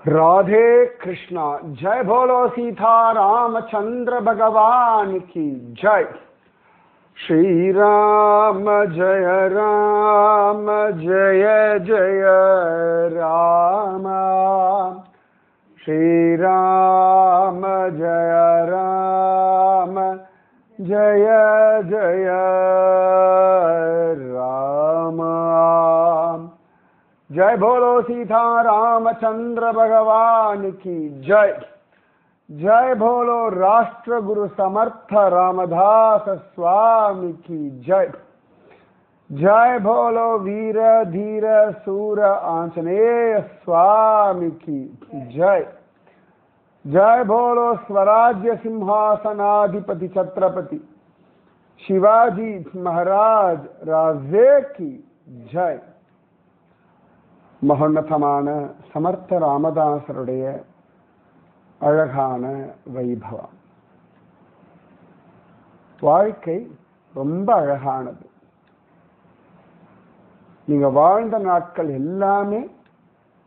राधे कृष्णा। जय बोलो सीता रामचंद्र भगवान की जय। श्री राम जय जय राम। श्री राम जय जय राम। जय बोलो सीता रामचंद्र भगवान की जय। जय बोलो राष्ट्र गुरु समर्थ रामदास स्वामी की जय। जय बोलो वीर धीर सूर आंजनेय स्वामी की जय। जय बोलो स्वराज्य सिंहासनाधिपति छत्रपति शिवाजी महाराज राजे की जय। மகோன்னதமான சமர்த்த ராமதாசருடைய அழகான வைபவம். வாழ்க்கை ரொம்ப அழகானது. நீங்க வாழ்ந்த நாட்கள் எல்லாமே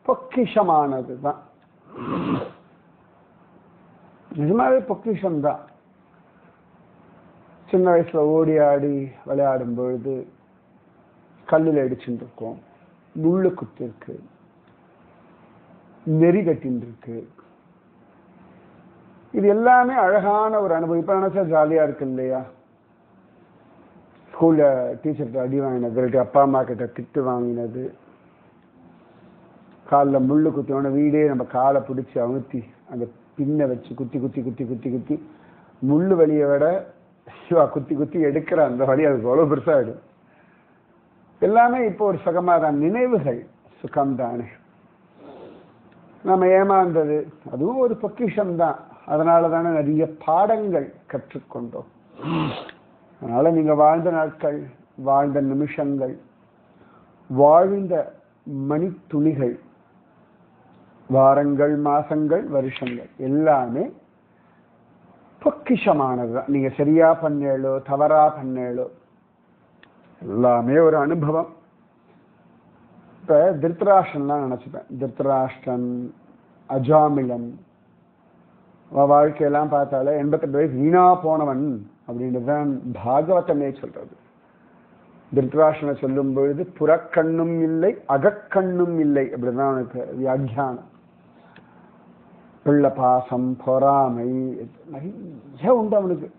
பொக்கிஷமானது தான். நிஜமாவே பொக்கிஷம்தான். சின்ன வயசுல ஓடி ஆடி விளையாடும் பொழுது கல்லில் அடிச்சுட்டு இருக்கோம், முள்ளு குத்து இருக்கு, நெறி கட்டின்னு இருக்கு. இது எல்லாமே அழகான ஒரு அனுபவம். இப்ப நினைச்சா ஜாலியா இருக்கு இல்லையா? ஸ்கூல்ல டீச்சர்கிட்ட அடி வாங்கினது, அப்பா அம்மா கிட்ட திட்டு வாங்கினது, காலில் முள்ளு குத்தியோட வீடே நம்ம காலை பிடிச்சி அமுத்தி அந்த பின்னை வச்சு குத்தி குத்தி குத்தி குத்தி குத்தி முள்ளு வலியை விட குத்தி குத்தி எடுக்கிற அந்த வலி அதுக்கு அவ்வளவு பெருசாகிடும். எல்லாமே இப்போ ஒரு சுகமாதான். நினைவுகள் சுகம்தானே. நம்ம ஏமாந்தது அதுவும் ஒரு பொக்கிஷம் தான். அதனால தானே நிறைய பாடங்கள் கற்றுக்கொண்டோம். அதனால நீங்க வாழ்ந்த நாட்கள், வாழ்ந்த நிமிஷங்கள், வாழ்ந்த மணித்துளிகள், வாரங்கள், மாசங்கள், வருஷங்கள் எல்லாமே பொக்கிஷமானதுதான். நீங்க சரியா பண்ணேளோ தவறா பண்ணேளோ எல்லாமே ஒரு அனுபவம். இப்ப திருத்தராஷ்டிரன்லாம் நினைச்சுப்பேன். திருத்தராஷ்டிரன், அஜாமிலன் வாழ்க்கையெல்லாம் பார்த்தாலே 88 வயசு வீணா போனவன் அப்படின்றதுதான் பாகவதமே சொல்றது. திருத்தராஷ்டிரனை சொல்லும் பொழுது புறக்கண்ணும் இல்லை அகக்கண்ணும் இல்லை அப்படிதான் அவனுக்கு வியாக்கியானம். பிள்ளை பாசம், பொறாமை நிறைய உண்டு அவனுக்கு.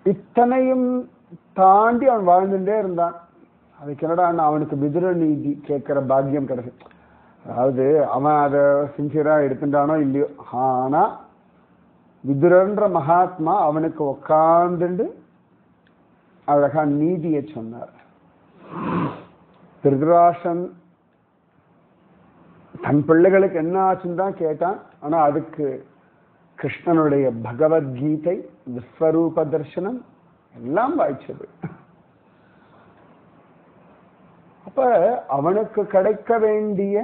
இத்தனையும் தாண்டி அவன் வாழ்ந்துட்டே இருந்தான். அதுக்கு என்னடா அவனுக்கு விதுர நீதி கேட்கிற பாக்கியம் கிடைச்சு. அதாவது அவன் அதை சின்சியரா எடுத்துட்டானோ இல்லையோ, ஆனா விதுரன்ற மகாத்மா அவனுக்கு உட்கார்ந்துண்டு அழகா நீதியை சொன்னார். திருதராஷ்டிரன் தன் பிள்ளைகளுக்கு என்ன ஆச்சுன்னு தான் கேட்டான். ஆனா அதுக்கு கிருஷ்ணனுடைய பகவத்கீதை, விஸ்வரூப தர்சனம் எல்லாம் வாய்ச்சது. அப்ப அவனுக்கு கிடைக்க வேண்டிய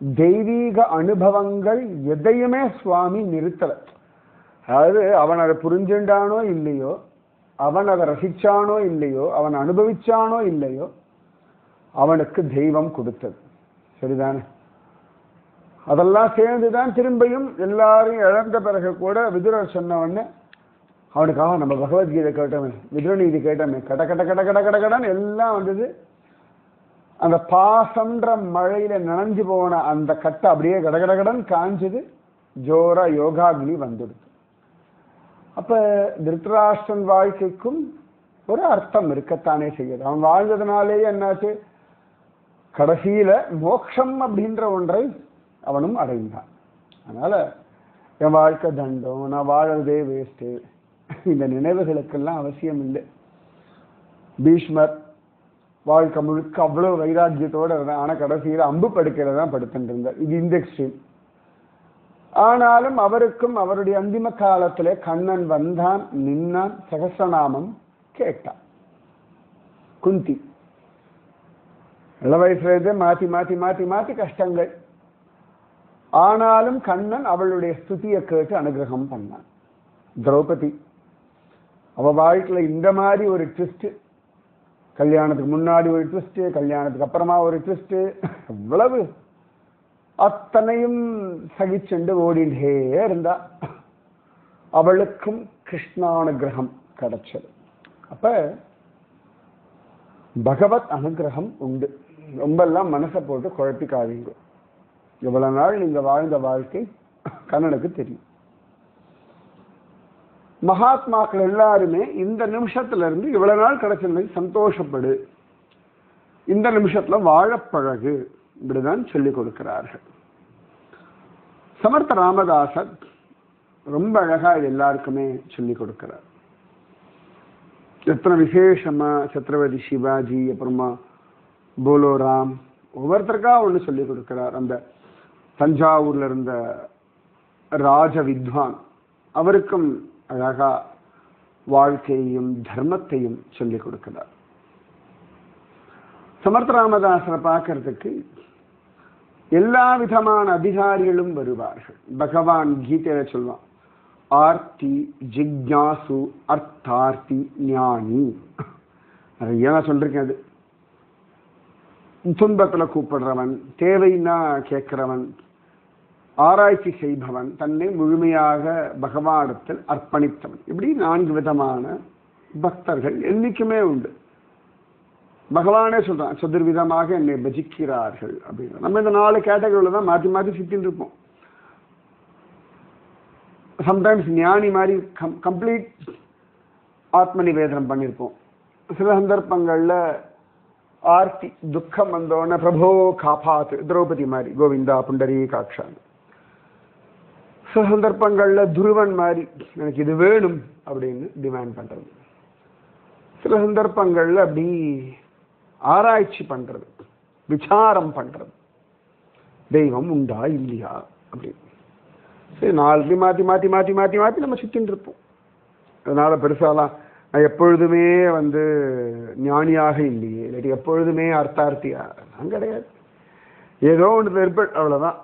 தெய்வீக அனுபவங்கள் எதையுமே சுவாமி நிறுத்தல. அதாவது அவன் அதை புரிஞ்சுண்டானோ இல்லையோ, அவன் அதை ரசிச்சானோ இல்லையோ, அவன் அனுபவிச்சானோ இல்லையோ, அவனுக்கு தெய்வம் கொடுத்தது. சரிதானே? அதெல்லாம் சேர்ந்துதான் திரும்பியும் எல்லாரும் இழந்த பிறகு கூட விதுரர் சொன்ன உடனே அவனுக்காக நம்ம பகவத்கீதை கேட்டோமே, விதுரநீதி கேட்டோமே, கட கட கட கட கட கடன் எல்லாம் வந்தது. அந்த பாசம்ன்ற மழையில நனைஞ்சு போன அந்த கட்டை அப்படியே கடகடகடன் காஞ்சது. ஜோரா யோகாக்னி வந்துடுது. அப்ப திருத்தராஷ்டிரன் வாழ்க்கைக்கும் ஒரு அர்த்தம் இருக்கத்தானே செய்யுது. அவன் வாழ்ந்ததுனாலேயே என்னாச்சு, கடைசியில மோட்சம் அப்படின்ற ஒன்றை அவனும் அடைந்தான். அதனால என் வாழ்க்கை தண்டம், நான் வாழறதே வேஸ்ட், இந்த நினைவுகளுக்கெல்லாம் அவசியம் இல்லை. பீஷ்மர் வாழ்க்கை முழுக்க அவ்வளவு வைராக்கியத்தோட இருந்தான். ஆனா கடைசியில அம்பு படுக்கையில தான் படுத்துட்டு இருந்தார். இது இந்த எக்ஸ்ட்ரீம். ஆனாலும் அவருக்கும் அவருடைய அந்திம காலத்திலே கண்ணன் வந்தான், நின்னான், சகஸ்ரநாமம் கேட்டான். குந்தி இள வயசுல இருந்தே மாத்தி மாத்தி மாத்தி மாத்தி கஷ்டங்கள். ஆனாலும் கண்ணன் அவளுடைய ஸ்துதியை கேட்டு அனுகிரகம் பண்ணான். திரௌபதி அவ வாழ்க்கையில இந்த மாதிரி ஒரு ட்விஸ்ட் கல்யாணத்துக்கு முன்னாடி ஒரு ட்விஸ்ட், கல்யாணத்துக்கு அப்புறமா ஒரு ட்விஸ்ட், எவ்வளவு அத்தனையும் சகிச்சுண்டு ஓடிண்டே இருந்தா அவளுக்கும் கிருஷ்ணானுகிரகம் கிடைச்சது. அப்ப பகவத் அனுகிரகம் உண்டு. ரொம்ப எல்லாம் மனசை போட்டு குழப்பிக்காதீங்க. இவ்வளவு நாள் நீங்க வாழ்ந்த வாழ்க்கை கண்ணனுக்கு தெரியும். மகாத்மாக்கள் எல்லாருமே இந்த நிமிஷத்துல இருந்து இவ்வளவு நாள் கிடைச்சதை சந்தோஷப்படு, இந்த நிமிஷத்துல வாழப்பழகு, இப்படிதான் சொல்லிக் கொடுக்கிறார்கள். சமர்த்த ராமதாசர் ரொம்ப அழகா இது எல்லாருக்குமே சொல்லிக் கொடுக்கிறார். எத்தனை விசேஷமா சத்ரபதி சிவாஜி, அப்புறமா போலோராம், ஒவ்வொருத்தருக்கா ஒண்ணு சொல்லிக் கொடுக்கிறார். அந்த தஞ்சாவூர்ல இருந்த ராஜ வித்வான், அவருக்கும் அழகா வாழ்க்கையையும் தர்மத்தையும் சொல்லிக் கொடுக்கிறார். சமர்த்த ராமதாசரை பார்க்கறதுக்கு எல்லா விதமான அதிகாரிகளும் வருவார்கள். பகவான் கீதையில சொல்வான், ஆர்த்தி ஜிக்ஞாசு அர்த்தார்த்தி ஞானி. நிறைய நான் சொல்றேன். அது துன்பத்துல கூப்பிடுறவன், தேவைன்னா கேட்கிறவன், ஆராய்ச்சி செய்பவன், தன்னை முழுமையாக பகவானிடத்தில் அர்ப்பணித்தவன், இப்படி 4 விதமான பக்தர்கள் என்னைக்குமே உண்டு. பகவானே சொல்றான், சதுர்விதமாக என்னை பஜிக்கிறார்கள் அப்படின்னு. நம்ம இந்த 4 கேட்டகரியில தான் மாற்றி மாற்றி சுத்தின்னு இருப்போம். சம்டைம்ஸ் ஞானி மாதிரி கம்ப்ளீட் ஆத்ம நிவேதனம் பண்ணியிருப்போம். சில சந்தர்ப்பங்கள்ல ஆர்த்தி துக்கம் வந்தோடனே பிரபோ காப்பாத்து, திரௌபதி மாதிரி கோவிந்தா புண்டரி காட்சான். சில சந்தர்ப்பங்கள்ல துருவன் மாதிரி எனக்கு இது வேணும் அப்படின்னு டிமாண்ட் பண்றது. சில சந்தர்ப்பங்கள்ல அப்படி ஆராய்ச்சி பண்றது, விசாரம் பண்றது, தெய்வம் உண்டா இல்லையா அப்படின்னு. சரி, 4 மாத்தி மாத்தி மாத்தி மாத்தி மாத்தி நம்ம சுத்தின்னு இருப்போம். அதனால பெருசாலாம் நான் எப்பொழுதுமே ஞானியாக இல்லையே, இல்லாட்டி எப்பொழுதுமே அர்த்தார்த்தியா நான் கிடையாது. ஏதோ ஒன்று ஏற்பட்டு அவ்வளவுதான்.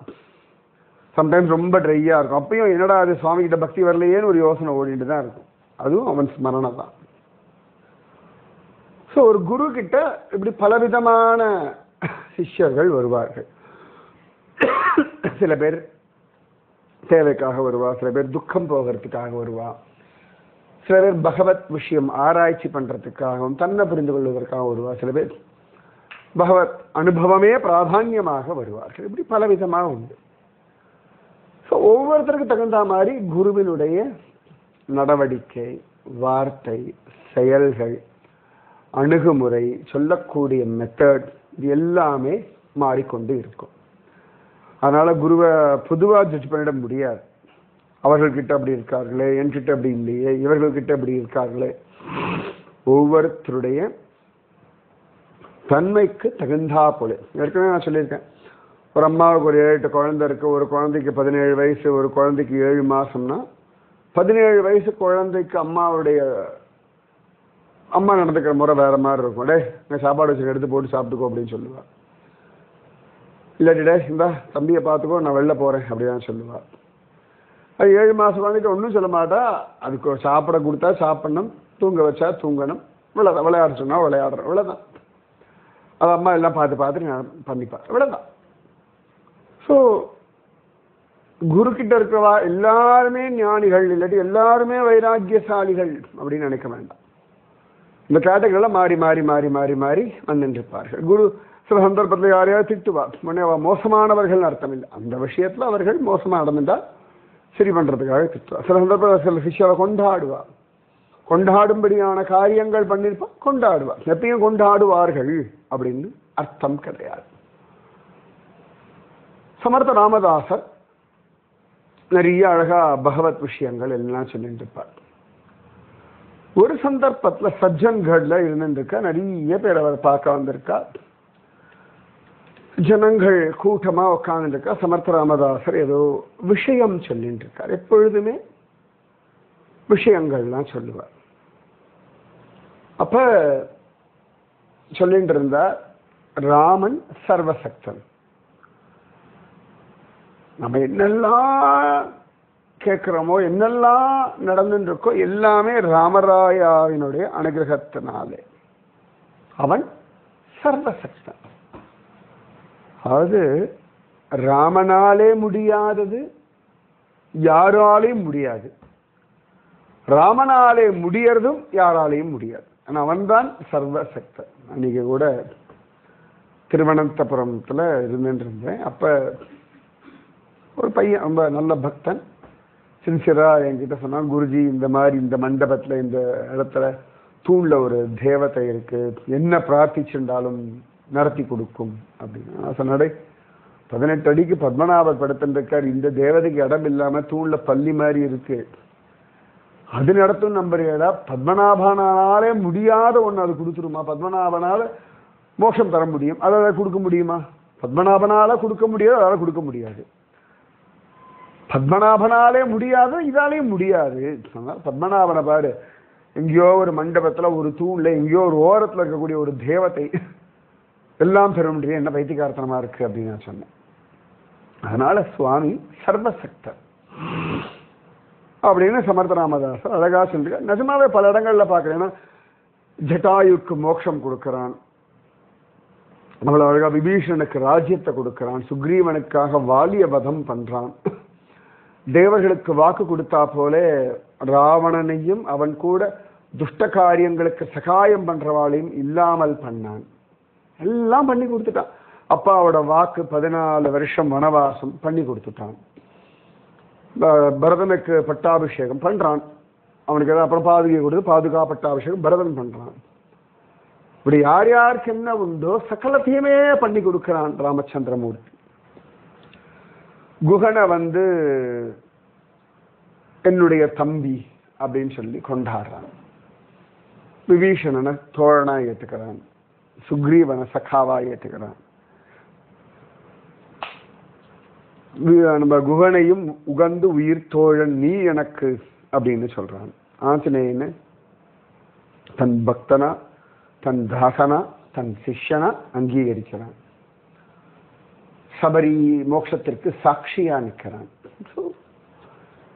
சம்டைம்ஸ் ரொம்ப ட்ரையா இருக்கும். அப்பயும் என்னடா அது சுவாமி கிட்ட பக்தி வரலையேன்னு ஒரு யோசனை ஓடிட்டு தான் இருக்கும். அதுவும் அவன் ஸ்மரணை தான். ஸோ ஒரு குரு கிட்ட இப்படி பலவிதமான சிஷ்யர்கள் வருவார்கள். சில பேர் தேவைக்காக வருவா, சில பேர் துக்கம் போகிறதுக்காக வருவா, சில பேர் பகவத் விஷயம் ஆராய்ச்சி பண்றதுக்காகவும் தன்னை புரிந்து கொள்வதற்காக வருவா, சில பேர் பகவத் அனுபவமே பிராதான்யமாக வருவார்கள். இப்படி பலவிதமாக உண்டு. ஸோ ஒவ்வொருத்தருக்கு தகுந்த மாதிரி குருவினுடைய நடவடிக்கை, வார்த்தை, செயல்கள், அணுகுமுறை, சொல்லக்கூடிய மெத்தட், இது எல்லாமே மாறிக்கொண்டு இருக்கும். அதனால குருவை பொதுவாக ஜட்ஜ் பண்ணிட முடியாது. அவர்கள்கிட்ட அப்படி இருக்கார்களே, என்கிட்ட அப்படி இல்லையே, இவர்கள்கிட்ட அப்படி இருக்கார்களே. ஒவ்வொருத்தருடைய தன்மைக்கு தகுந்தா போல. ஏற்கனவே நான் சொல்லியிருக்கேன், ஒரு அம்மாவுக்கு ஒரு 7-8 குழந்தை இருக்கு. ஒரு குழந்தைக்கு 17 வயசு, ஒரு குழந்தைக்கு 7 மாசம்னா 17 வயசு குழந்தைக்கு அம்மா நடந்துக்கிற முறை வேற மாதிரி இருக்கும். டே நான் சாப்பாடு வச்சு எடுத்து போட்டு சாப்பிட்டுக்கோ அப்படின்னு சொல்லுவா. இல்லாட்டி டே இந்த தம்பியை பார்த்துக்கோ நான் வெளில போறேன் அப்படிதான் சொல்லுவா. அது 7 மாசம் குழந்தைக்கு ஒன்றும் சொல்ல மாட்டா. அதுக்கு சாப்பிட கொடுத்தா சாப்பிடணும், தூங்க வச்சா தூங்கணும், இவ்வளோதான். விளையாட சொன்னா விளையாடுறோம், இவ்வளோதான். அது அம்மா எல்லாம் பார்த்து பார்த்து நான் பண்ணிப்பா, இவ்வளோதான். ஸோ குரு கிட்ட இருக்கிறவா எல்லாருமே ஞானிகள், இல்லாட்டி எல்லாருமே வைராக்கியசாலிகள் அப்படின்னு நினைக்க வேண்டாம். இந்த கேட்டகரியில் மாறி மாறி மாறி மாறி மாறி வந்துருப்பார்கள். குரு சில சந்தர்ப்பத்தில் யாரையாவது திட்டுவா, உடனே அவ மோசமானவர்கள் அர்த்தம் இல்லை. அந்த விஷயத்துல அவர்கள் மோசமாக நடந்துட்டா சரி பண்றதுக்காக திட்டுவா. சில சந்தர்ப்பத்தில் சில சிஷ்யாவை கொண்டாடுவா, கொண்டாடும்படியான காரியங்கள் பண்ணிருப்பா, கொண்டாடுவா. எப்பயும் கொண்டாடுவார்கள் அப்படின்னு அர்த்தம் கிடையாது. சமர்த்த ராமதாசர் நிறைய அழகா பகவத் விஷயங்கள் எல்லாம் சொல்லிட்டு இருப்பார். ஒரு சந்தர்ப்பத்தில் சஜ்ஜன்கள்ல இருந்துருக்கா, நிறைய பேர் அவர் பார்க்க வந்திருக்கா. ஜனங்கள் கூட்டமா உட்காந்துருக்கா. சமர்த்த ராமதாசர் ஏதோ விஷயம் சொல்லிட்டு இருக்கார். எப்பொழுதுமே விஷயங்கள்லாம் சொல்லுவார். அப்ப சொல்லிட்டு இருந்தா, ராமன் சர்வசக்தன். நம்ம என்னெல்லாம் கேட்கிறோமோ, என்னெல்லாம் நடந்துட்டு இருக்கோ எல்லாமே ராமராயாவினுடைய அனுகிரகத்தினாலே. அவன் சர்வசக்தன். அதாவது ராமனாலே முடியாதது யாராலையும் முடியாது, ராமனாலே முடியறதும் யாராலையும் முடியாது. ஆனா அவன்தான் சர்வசக்தன். அன்னைக்கு கூட திருவனந்தபுரத்துல இருந்தேன். அப்ப ஒரு பையன் ரொம்ப நல்ல பக்தன் சின்சியரா என்கிட்ட சொன்னான், குருஜி இந்த மாதிரி இந்த மண்டபத்துல இந்த இடத்துல தூண்ல ஒரு தேவதை இருக்கு, என்ன பிரார்த்திச்சுட்டாலும் நடத்தி கொடுக்கும் அப்படின்னு. நான் சொன்னடே 18 அடிக்கு பத்மநாபர் படுத்திருக்கார், இந்த தேவதைக்கு இடம் இல்லாம தூண்ல பள்ளி மாதிரி இருக்கு, அது நடத்தும் நம்புறியடா? பத்மநாபனாலே முடியாத ஒண்ணு அது கொடுத்துருமா? பத்மநாபனால மோட்சம் தர முடியும், அதை கொடுக்க முடியுமா? பத்மநாபனால கொடுக்க முடியாது, அதால கொடுக்க முடியாது. பத்மநாபனாலே முடியாது, இதாலேயும் முடியாது. பத்மநாபனை பாரு, எங்கேயோ ஒரு மண்டபத்துல ஒரு தூண்ல எங்கேயோ ஒரு ஓரத்துல இருக்கக்கூடிய ஒரு தேவதை எல்லாம் பெற முடியும், என்ன பைத்தியகார்த்தனமா இருக்கு அப்படின்னு நான் சொன்னேன். அதனால சுவாமி சர்வசக்தர் அப்படின்னு சமர்த்த ராமதாசர் அழகா சொல்லிருக்க. நிஜமாவே பல இடங்கள்ல பாக்குறேன், ஜட்டாயுக்கு மோட்சம் கொடுக்கிறான், அவ்வளவு அழகா விபீஷணனுக்கு ராஜ்யத்தை கொடுக்கிறான், சுக்ரீவனுக்காக வாலிய வதம் பண்றான், தேவர்களுக்கு வாக்கு கொடுத்தா போல ராவணனையும் அவன் கூட துஷ்ட காரியங்களுக்கு சகாயம் பண்றவாளையும் இல்லாமல் பண்ணான். எல்லாம் பண்ணி கொடுத்துட்டான். அப்பாவோட வாக்கு 14 வருஷம் வனவாசம் பண்ணி கொடுத்துட்டான். பரதனுக்கு பட்டாபிஷேகம் பண்றான், அவனுக்கு அப்புறம் பாதுகை கொடுத்து பாதுகா பட்டாபிஷேகம் பரதன் பண்றான். இப்படி யார் யாருக்கு என்ன உண்டோ சகலத்தையுமே பண்ணி கொடுக்கிறான் ராமச்சந்திரமூர்த்தி. குகனை என்னுடைய தம்பி அப்படின்னு சொல்லி கொண்டாடுறான், விபீஷணனை தோழனா ஏற்றுக்கிறான், சுக்ரீவனை சகாவா ஏற்றுக்கிறான், நம்ம குகனையும் உகந்து உயிர் தோழன் நீ எனக்கு அப்படின்னு சொல்றான். ஆஞ்சநேயனை தன் பக்தனா தன் தாசனா தன் சிஷ்யனா அங்கீகரிக்கிறான், சபரி மோட்சத்திற்கு சாட்சியா நிற்கிறான்.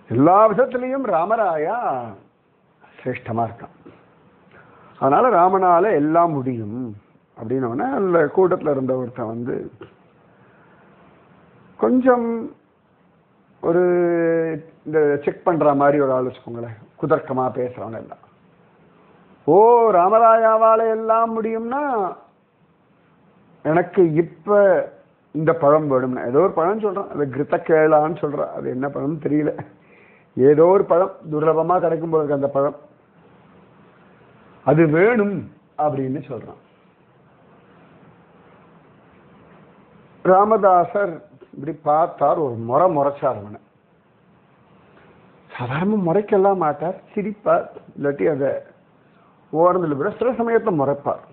எல்லா விதத்திலையும் ராமராயா சிரேஷ்டமா இருக்கான். அதனால ராமனால எல்லாம் முடியும் அப்படின்னு அந்த கூட்டத்தில் இருந்த ஒருத்தன் கொஞ்சம் ஒரு இந்த செக் பண்ற மாதிரி ஒரு ஆள் வச்சுக்கோங்களேன், குதர்க்கமா பேசுறவன் எல்லாம், ஓ ராமராயாவால எல்லாம் முடியும்னா எனக்கு இப்ப இந்த பழம் வேணும்னா, ஏதோ ஒரு பழம் சொல்றான், அது கிருத்த கேளான்னு சொல்றான், அது என்ன பழம் தெரியல, ஏதோ ஒரு பழம் துர்லபமா கிடைக்கும் போது இருக்கு அந்த பழம், அது வேணும் அப்படின்னு சொல்றான். ராமதாசர் இப்படி பார்த்தார், ஒரு முறைச்சார். அவனை சாதாரண முறைக்கெல்லாம் மாட்டார், சிரிப்பார், இல்லாட்டி அதை ஓரத்தில் விட சில சமயத்தில் முறைப்பார்.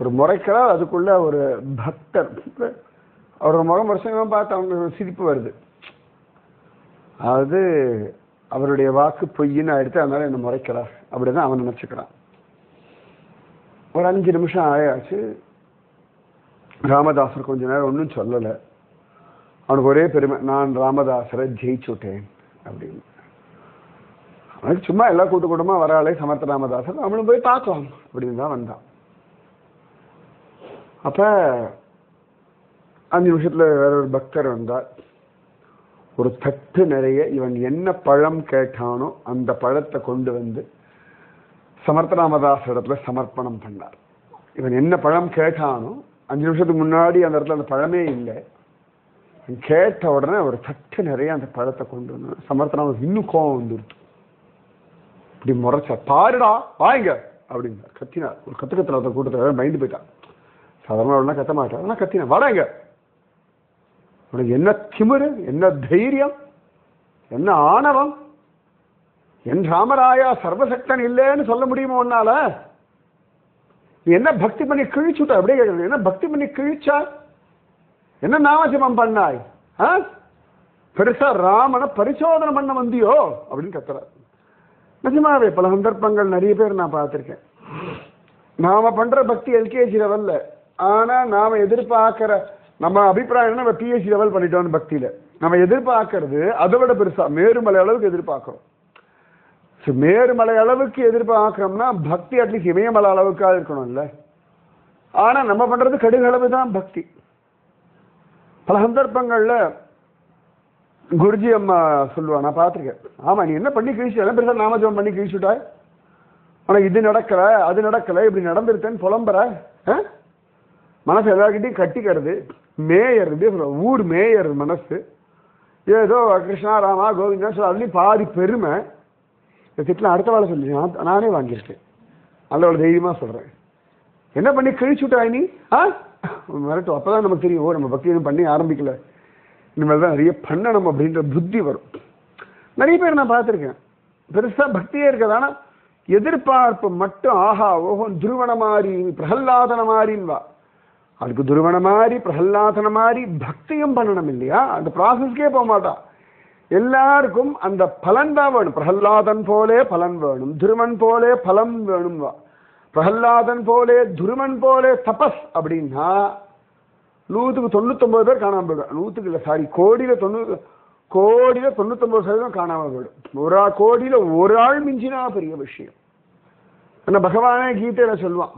ஒரு முறைக்கிறார், அதுக்குள்ள ஒரு பக்தர் அவர் முறைச்சவங்க பார்த்து அவங்க சிரிப்பு வருது, அதாவது அவருடைய வாக்கு பொய்ன்னு ஆயிடுத்து, அதனால என்ன முறைக்கிறார் அப்படிதான் அவன் நினைச்சுக்கிறான். ஒரு 5 நிமிஷம் ஆயாச்சு, ராமதாசர் கொஞ்ச நேரம் ஒன்றும் சொல்லலை. அவனுக்கு ஒரே பெருமை, நான் ராமதாசரை ஜெயிச்சுட்டேன் அப்படின்னு. அவனுக்கு சும்மா எல்லா கூட்டமா வராளே சமர்த்த ராமதாசர், அவனும் போய் பார்க்கலாம் அப்படின்னு தான் வந்தான். அப்ப 5 நிமிஷத்துல வேற ஒரு பக்தர் வந்தார், ஒரு தட்டு நிறைய இவன் என்ன பழம் கேட்டானோ அந்த பழத்தை கொண்டு சமர்த்த ராமதாசர் இடத்துல சமர்ப்பணம் பண்ணார். இவன் என்ன பழம் கேட்டானோ 5 நிமிஷத்துக்கு முன்னாடி அந்த இடத்துல அந்த பழமே இல்லை, கேட்ட உடனே ஒரு தட்டு நிறைய அந்த பழத்தை கொண்டு வந்து சமர்த்தனாம இன்னும் கோவம் வந்துருச்சு. இப்படி முறைச்சா, பாருடா வாங்க அப்படின்னா கத்தினார். ஒரு கத்துக்கத்துல அந்த கூட்டத்தை பயந்து போயிட்டான். சாதாரண கத்த மாட்டான், ஆனா கத்தினா வாடாங்க, உனக்கு என்ன திமிரு, என்ன தைரியம், என்ன ஆணவம், என் ராமராயா சர்வசக்தன் இல்லைன்னு சொல்ல முடியுமா உன்னால? என்ன பக்தி பண்ணி கிழிச்சுட்ட? அப்படியே கேட்கறது, என்ன பக்தி பண்ணி கிழிச்சா, என்ன நாமஜபம் பண்ணாய், பெருசா ராமனை பரிசோதனை பண்ண வந்தியோ அப்படின்னு கத்துறாரு. நிஜமாவே பல சந்தர்ப்பங்கள் நிறைய பேர் நான் பார்த்திருக்கேன். நாம பண்ற பக்தி எல்கேஜி லெவல்ல, ஆனா நாம எதிர்பார்க்கிற நம்ம அபிப்பிராயம் நம்ம பிஹெச்டி லெவல் பண்ணிட்டோம் பக்தியில. நம்ம எதிர்பார்க்கறது அதை விட பெருசா மேருமலை அளவுக்கு எதிர்பார்க்கிறோம். மேருமலை அளவுக்கு எதிர்பார்க்கிறோம்னா பக்தி அட்லீஸ்ட் இமயமலை அளவுக்காக இருக்கணும்ல. ஆனா நம்ம பண்றது கடுகு அளவு தான் பக்தி. பல சந்தர்ப்பங்கள்ல குருஜி அம்மா சொல்லுவா, நான் பார்த்துருக்கேன், ஆமா நீ என்ன பண்ணி கிழிச்சு எல்லாம் பெருசா நாமஜபம் பண்ணி கிழிச்சுட்டாய், உனக்கு இது நடக்கல அது நடக்கல இப்படி நடந்துருத்தேன்னு புலம்புற, மனசு எல்லாருக்கிட்டையும் கட்டிக்கிறது மேயறது, ஊர் மேயர் மனசு ஏதோ கிருஷ்ணா ராமா கோவிந்தா சொல்ல அதுலேயும் பாதி பெருமை. இந்த திட்டம் அடுத்த வேலை சொல்லி நானே வாங்கியிருக்கேன், நல்ல தைரியமா சொல்றேன். என்ன பண்ணி கிழிச்சுட்டாய் நீ மிரட்டும். அப்பதான் நமக்கு தெரியும், ஓ நம்ம பக்தி எதுவும் பண்ணி ஆரம்பிக்கல, இனிமேல் தான் நிறைய பண்ணணும் அப்படின்ற புத்தி வரும். நிறைய பேர் நான் பார்த்துருக்கேன் பெருசா பக்தியே இருக்காது, ஆனா எதிர்பார்ப்பு மட்டும் ஆஹா ஓஹோ துருவன மாதிரி பிரகல்லாதன மாதிரின்னு வா. அதுக்கு துருவன மாதிரி பிரகல்லாதன மாதிரி பக்தியும் பண்ணணும் இல்லையா? அந்த ப்ராசஸ்க்கே போக மாட்டான். எல்லாருக்கும் அந்த பலன் தான் வேணும். பிரகல்லாதன் போலே பலன் வேணும், துருவன் போலே பலம் வேணும் வா. பிரகல்லாதன் போலே துருவன் போலே தபஸ் அப்படின்னா 100க்கு 99 பேர் காணாம போயிடும். 100க்கு இல்லை சாரி, கோடியில 99% காணாம போயிடும். ஒரு கோடியில ஒரு ஆள் மிஞ்சினா பெரிய விஷயம். ஆனா பகவானே கீதையில சொல்லுவான்,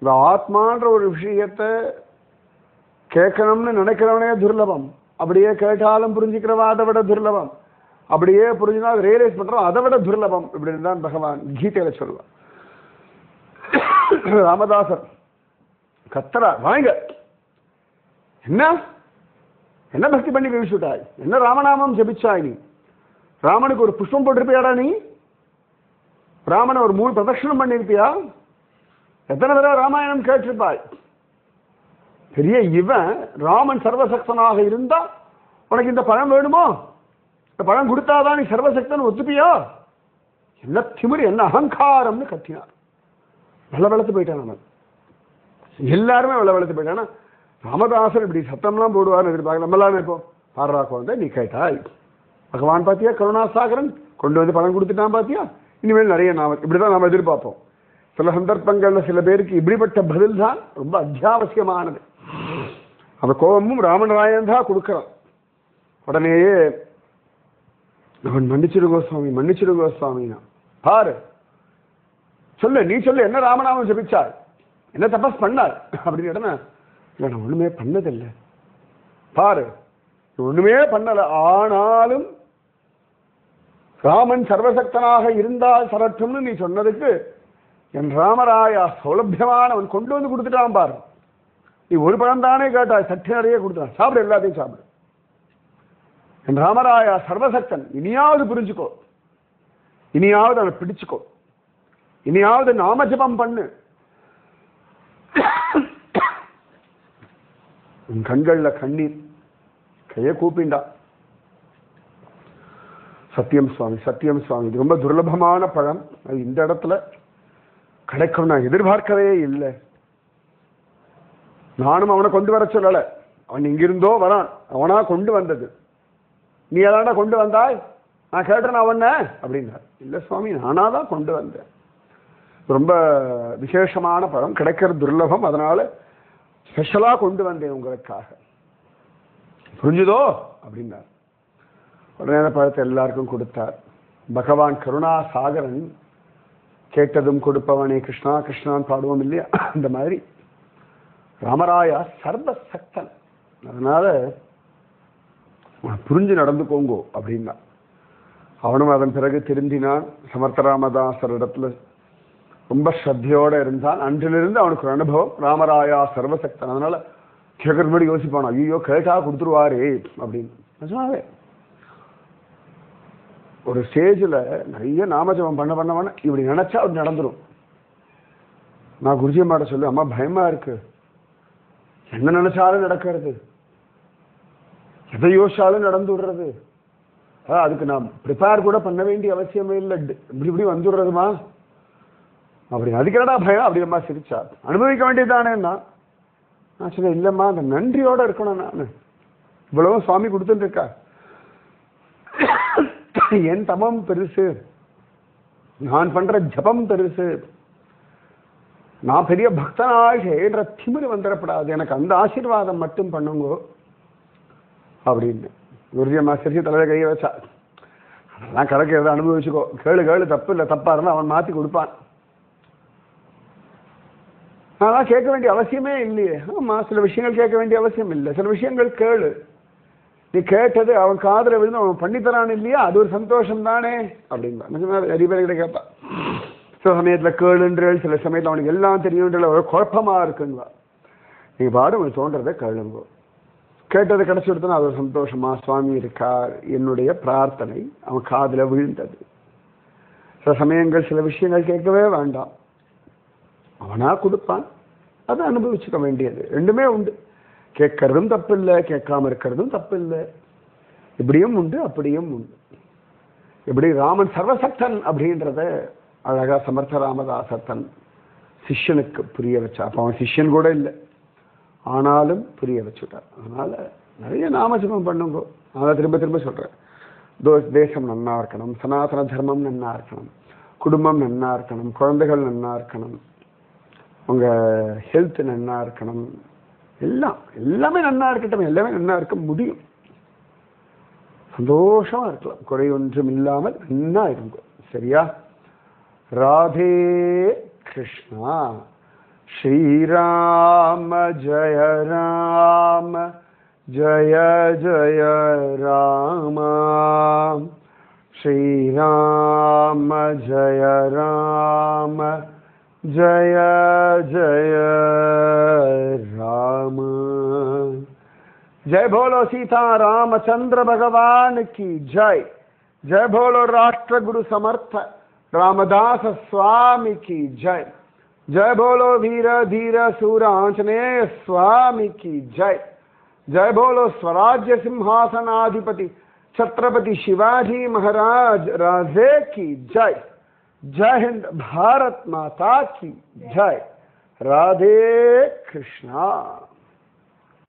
இந்த ஆத்மான்ற ஒரு விஷயத்தை கேட்கணும்னு நினைக்கிறவனே துர்லபம், அப்படியே கேட்டாலும் புரிஞ்சுக்கிறவா அதை விட துர்லபம், அப்படியே புரிஞ்சுனா ரியலைஸ் பண்றோம் அதை விட துர்லபம் இப்படின்னு தான் பகவான் கீதையில சொல்லுவான். ராமதாசர் கத்தரா வாங்க, என்ன என்ன பக்தி பண்ணி கழிச்சுட்டாய், என்ன ராமநாமம் ஜபிச்சாய் நீ, ராமனுக்கு ஒரு புஷ்பம் போட்டிருப்பியாடா நீ, ராமனை ஒரு 3 பிரதட்சணம் பண்ணிருப்பியா, எத்தனை தடவை ராமாயணம் கேட்டிருப்பாய். பெரிய இவன் ராமன் சர்வசக்தனாக இருந்தா உனக்கு இந்த பழம் வேணுமோ, இந்த பழம் கொடுத்தாதான் நீ சர்வசக்தன் ஒத்துப்பியா, என்ன திமிரு என்ன அகங்காரம்னு கத்தினார். வெள்ள வெளத்து போயிட்டான் அவன், எல்லாருமே வெள்ள வெளத்து போயிட்டான். ராமதாசர் இப்படி சத்தம்லாம் போடுவார்னு எதிர்பார்க்க நம்மளால இருப்போம். பாடுறா குழந்தை நீ கேட்டாய், பகவான் பாத்தியா கருணாசாகரன் கொண்டு வந்து பலன் கொடுத்துட்டான் பாத்தியா, இனிமேல் நிறைய நாம இப்படிதான் நாம எதிர்பார்ப்போம். சில சந்தர்ப்பங்கள்ல சில பேருக்கு இப்படிப்பட்ட பதில் தான் ரொம்ப அத்தியாவசியமானது. அந்த கோபமும் ராமநாராயணன் தான் கொடுக்கிறான். உடனேயே அவன் மன்னிச்சிருங்கோ சுவாமி மன்னிச்சிருங்கோ சுவாமினா, பாரு சொல்லு நீ சொல்லு என்ன ராமநாமம் ஜபிச்சார், என்ன தபஸ் பண்ணார் அப்படின்னு கேட்டனா, இல்லை நான் ஒண்ணுமே பண்ணதில்லை, பாரு ஒண்ணுமே பண்ணல, ஆனாலும் ராமன் சர்வசக்தனாக இருந்தால் சரட்டும்னு நீ சொன்னதுக்கு என் ராமராயா சௌலபியமானவன் கொண்டு வந்து கொடுத்துட்டான் பாரு, நீ ஒரு பழம் தானே கேட்டாய் சட்டி நிறைய கொடுத்தான், சாப்பிடு எல்லாத்தையும் சாப்பிடு, என் ராமராயா சர்வசக்தன், இனியாவது புரிஞ்சுக்கோ, இனியாவது அவனை பிடிச்சுக்கோ, இனியாவது நாமஜபம் பண்ணு. உன் கண்கள்ல கண்ணீர், கைய கூப்பிண்டா, சத்தியம் சுவாமி சத்தியம் சுவாமி இது ரொம்ப துர்லபமான பழம், அது இந்த இடத்துல கிடைக்கும் நான் எதிர்பார்க்கவே இல்லை, நானும் அவனை கொண்டு வர சொல்லல, அவன் இங்கிருந்தோ வரான், அவனா கொண்டு வந்தது, நீ எதாண்டா கொண்டு வந்தாய், நான் கேட்டேன் அவன அப்படின்னா, இல்லை சுவாமி நானாதான் கொண்டு வந்தேன், ரொம்ப விசேஷமான பழம் கிடைக்கிறது துர்லபம், அதனால ஸ்பெஷலா கொண்டு வந்தேன் உங்களுக்காக, புரிஞ்சுதோ அப்படின்னார். உடனே அந்த பழத்தை எல்லாருக்கும் கொடுத்தார். பகவான் கருணாசாகரன் கேட்டதும் கொடுப்பவனே கிருஷ்ணா கிருஷ்ணான்னு பாடுவோம் இல்லையா, அந்த மாதிரி ராமராயா சர்வசக்தன், அதனால புரிஞ்சு நடந்துக்கோங்கோ அப்படின்னா. அவனும் அதன் பிறகு திருந்தினான். சமர்த்த ராமதாசர் இடத்துல ரொம்ப ஸ்ரத்தையோட இருந்தான். அன்றிலிருந்து அவனுக்கு ஒரு அனுபவம், ராமராயா சர்வசக்தன். அதனால கேட்கறபடி யோசிப்பான், ஐயோ கேட்டா கொடுத்துருவாரே அப்படின்னு. நிஜமாவே ஒரு ஸ்டேஜில் நிறைய நாமஜபம் பண்ண பண்ண இப்படி நினைச்சா அப்படி நடந்துடும். நான் குருஜி அம்மாட்ட சொல்லு, அம்மா பயமா இருக்கு, என்ன நினைச்சாலும் நடக்கிறது, எதை யோசிச்சாலும் நடந்து விடுறது, அதுக்கு நான் ப்ரிப்பேர் கூட பண்ண வேண்டிய அவசியமே இல்லை, இப்படி இப்படி வந்துடுறதுமா அப்படி, அதுக்கு என்னடா பயம் அப்படி அம்மா சிரிச்சா, அனுபவிக்க வேண்டியதானேன்னா நான் சொன்னேன், இல்லைம்மா அந்த நன்றியோட இருக்கணும், நான் இவ்வளவும் சுவாமி கொடுத்துட்டு இருக்கா, என் தமம் பெருசு, நான் பண்ற ஜபம் பெருசு, நான் பெரிய பக்தனாகிற திமிரு வந்துடப்படாது, எனக்கு அந்த ஆசீர்வாதம் மட்டும் பண்ணுங்கோ அப்படின்னு குருஜி அம்மா சிரிச்சு தலையில கையை வச்சா. அதெல்லாம் கிடைக்கிறத அனுபவிச்சுக்கோ. கேளு கேளு, தப்பு இல்லை. தப்பா இருந்தால் அவன் மாற்றி கொடுப்பான். அதெல்லாம் கேட்க வேண்டிய அவசியமே இல்லையே. ஆமா, சில விஷயங்கள் கேட்க வேண்டிய அவசியம் இல்லை. சில விஷயங்கள் கேளு. நீ கேட்டது அவன் காதல விழுந்து அவன் பண்ணித்தரான் இல்லையா, அது ஒரு சந்தோஷம் தானே அப்படின்பா. நிறைய பேர் கிட்ட கேட்பா. சில சமயத்துல கேளுன்றேன், சில சமயத்துல அவனுக்கு எல்லாம் தெரியுன்ற ஒரு குழப்பமா இருக்குங்களா. நீ பாடு உனக்கு தோன்றதை கேளுங்கோ. கேட்டது கிடைச்சி கொடுத்தனா அது ஒரு சந்தோஷமா, சுவாமி இருக்கார், என்னுடைய பிரார்த்தனை அவன் காதல விழுந்தது. சில சமயங்கள் சில விஷயங்கள் கேட்கவே வேண்டாம், அவனா கொடுப்பான், அதை அனுபவிச்சுக்க வேண்டியது. ரெண்டுமே உண்டு. கேட்கறதும் தப்பு இல்லை, கேட்காம இருக்கிறதும் தப்பு இல்லை. இப்படியும் உண்டு, அப்படியும் உண்டு. இப்படி ராமன் சர்வசக்தன் அப்படின்றத அழகா சமர்த்த ராமதாசர் தன் சிஷ்யனுக்கு புரிய வச்சா. அப்ப அவன் சிஷ்யன் கூட இல்லை, ஆனாலும் புரிய வச்சுட்டார். அதனால நிறைய நாமஜபம் பண்ணுங்க. நான் திரும்ப திரும்ப சொல்றேன், தேசம் நன்னா இருக்கணும், சனாதன தர்மம் நன்னா இருக்கணும், குடும்பம் நன்னா இருக்கணும், குழந்தைகள் நன்னா இருக்கணும், உங்க ஹெல்த் நன்னா இருக்கணும், எல்லாமே நன்னா இருக்கட்டும். எல்லாமே நன்னா இருக்க முடியும். சந்தோஷமா இருக்கலாம், குறை ஒன்றும் இல்லாமல் நன்னா இருக்கும். சரியா? ராதே கிருஷ்ணா. ஸ்ரீராம ஜய ராம ஜய ஜய ராம. ஸ்ரீராம ஜய ராம ஜய ஜய राम। जय बोलो सीता रामचंद्र भगवान की जय। जय बोलो राष्ट्र गुरु समर्थ रामदास स्वामी की जय। जय बोलो वीर धीर सूर आंजनेय स्वामी की जय। जय बोलो स्वराज्य सिंहासनाधिपति छत्रपति शिवाजी महाराज राजे की जय। जय हिंद, भारत माता की जय। राधे कृष्णा।